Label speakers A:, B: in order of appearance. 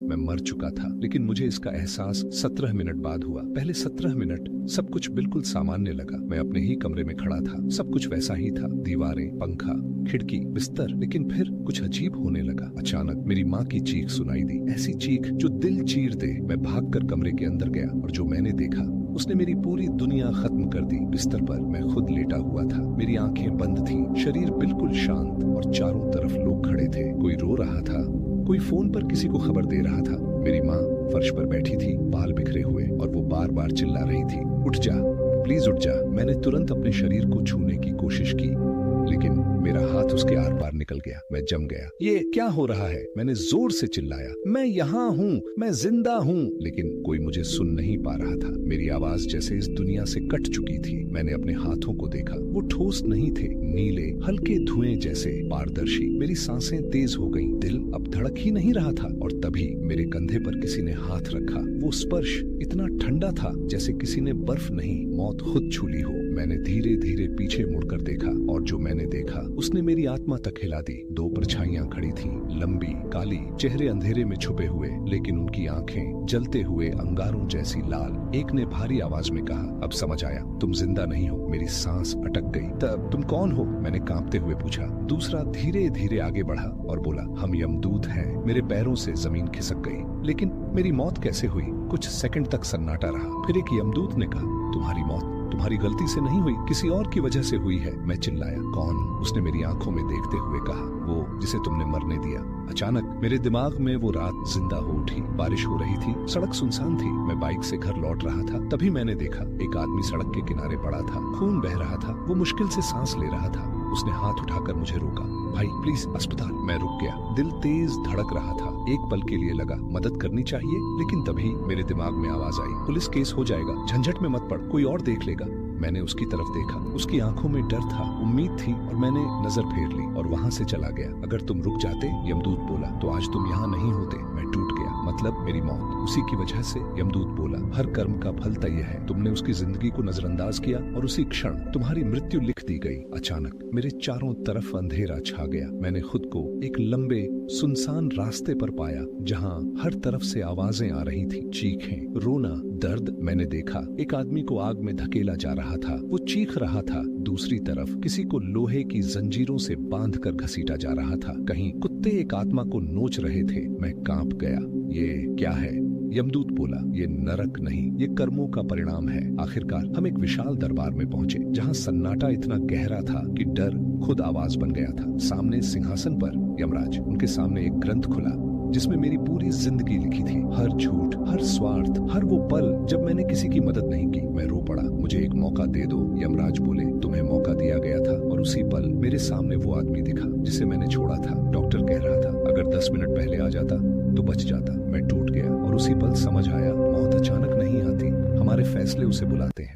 A: मैं मर चुका था, लेकिन मुझे इसका एहसास 17 मिनट बाद हुआ। पहले 17 मिनट सब कुछ बिल्कुल सामान्य लगा। मैं अपने ही कमरे में खड़ा था, सब कुछ वैसा ही था, दीवारें, पंखा, खिड़की, बिस्तर। लेकिन फिर कुछ अजीब होने लगा। अचानक मेरी माँ की चीख सुनाई दी, ऐसी चीख जो दिल चीर दे। मैं भागकर कमरे के अंदर गया और जो मैंने देखा उसने मेरी पूरी दुनिया खत्म कर दी। बिस्तर पर मैं खुद लेटा हुआ था, मेरी आंखें बंद थीं, शरीर बिल्कुल शांत और चारों तरफ लोग खड़े थे। कोई रो रहा था, कोई फोन पर किसी को खबर दे रहा था। मेरी माँ फर्श पर बैठी थी, बाल बिखरे हुए, और वो बार बार चिल्ला रही थी, उठ जा, प्लीज उठ जा। मैंने तुरंत अपने शरीर को छूने की कोशिश की, लेकिन मेरा हाथ उसके आर पार निकल गया। मैं जम गया। ये क्या हो रहा है? मैंने जोर से चिल्लाया, मैं यहाँ हूँ, मैं जिंदा हूँ। लेकिन कोई मुझे सुन नहीं पा रहा था। मेरी आवाज जैसे इस दुनिया से कट चुकी थी। मैंने अपने हाथों को देखा, वो ठोस नहीं थे, नीले, हल्के धुएं जैसे, पारदर्शी। मेरी सांसें तेज हो गईं, दिल अब धड़क ही नहीं रहा था। और तभी मेरे कंधे पर किसी ने हाथ रखा। वो स्पर्श इतना ठंडा था जैसे किसी ने बर्फ नहीं, मौत खुद छू ली हो। मैंने धीरे धीरे पीछे मुड़कर देखा, और जो मैंने देखा उसने मेरी आत्मा तक हिला दी। दो परछाइयां खड़ी थीं, लंबी, काली, चेहरे अंधेरे में छुपे हुए, लेकिन उनकी आंखें जलते हुए अंगारों जैसी लाल। एक ने भारी आवाज में कहा, अब समझ आया, तुम जिंदा नहीं हो। मेरी सांस अटक गई। तब तुम कौन हो? मैंने कांपते हुए पूछा। दूसरा धीरे धीरे आगे बढ़ा और बोला, हम यमदूत हैं। मेरे पैरों से जमीन खिसक गई। लेकिन मेरी मौत कैसे हुई? कुछ सेकंड तक सन्नाटा रहा। फिर एक यमदूत ने कहा, तुम्हारी मौत तुम्हारी गलती से नहीं हुई, किसी और की वजह से हुई है। मैं चिल्लाया, कौन? उसने मेरी आंखों में देखते हुए कहा, वो जिसे तुमने मरने दिया। अचानक मेरे दिमाग में वो रात जिंदा हो उठी। बारिश हो रही थी, सड़क सुनसान थी। मैं बाइक से घर लौट रहा था, तभी मैंने देखा एक आदमी सड़क के किनारे पड़ा था, खून बह रहा था। वो मुश्किल से सांस ले रहा था। उसने हाथ उठाकर मुझे रोका, भाई प्लीज अस्पताल। मैं रुक गया, दिल तेज धड़क रहा था। एक पल के लिए लगा मदद करनी चाहिए, लेकिन तभी मेरे दिमाग में आवाज आई, पुलिस केस हो जाएगा, झंझट में मत पड़, कोई और देख लेगा। मैंने उसकी तरफ देखा, उसकी आंखों में डर था, उम्मीद थी, और मैंने नजर फेर ली और वहां से चला गया। अगर तुम रुक जाते, यमदूत बोला, तो आज तुम यहाँ नहीं होते। मैं टूट गया, मतलब मेरी मौत उसी की वजह से। यमदूत बोला, हर कर्म का फल तय है। तुमने उसकी जिंदगी को नजरअंदाज किया और उसी क्षण तुम्हारी मृत्यु लिख दी गई। अचानक मेरे चारों तरफ अंधेरा छा गया। मैंने खुद को एक लंबे सुनसान रास्ते पर पाया, जहाँ हर तरफ से आवाजें आ रही थी, चीखें, रोना, दर्द। मैंने देखा एक आदमी को आग में धकेला जा रहा था, वो चीख रहा था। दूसरी तरफ किसी को लोहे की जंजीरों से बांधकर घसीटा जा रहा था। कहीं कुत्ते एक आत्मा को नोच रहे थे। मैं कांप गया। ये क्या है? यमदूत बोला, ये नरक नहीं, ये कर्मों का परिणाम है। आखिरकार हम एक विशाल दरबार में पहुंचे, जहां सन्नाटा इतना गहरा था कि डर खुद आवाज बन गया था। सामने सिंहासन पर यमराज, उनके सामने एक ग्रंथ खुला जिसमें मेरी पूरी जिंदगी लिखी थी। हर झूठ, हर स्वार्थ, हर वो पल जब मैंने किसी की मदद नहीं की। मैं रो पड़ा, मुझे एक मौका दे दो। यमराज बोले, तुम्हें मौका दिया गया था। और उसी पल मेरे सामने वो आदमी दिखा जिसे मैंने छोड़ा था। डॉक्टर कह रहा था अगर 10 मिनट पहले आ जाता तो बच जाता। मैं टूट गया और उसी पल समझ आया, मौत अचानक नहीं आती, हमारे फैसले उसे बुलाते हैं।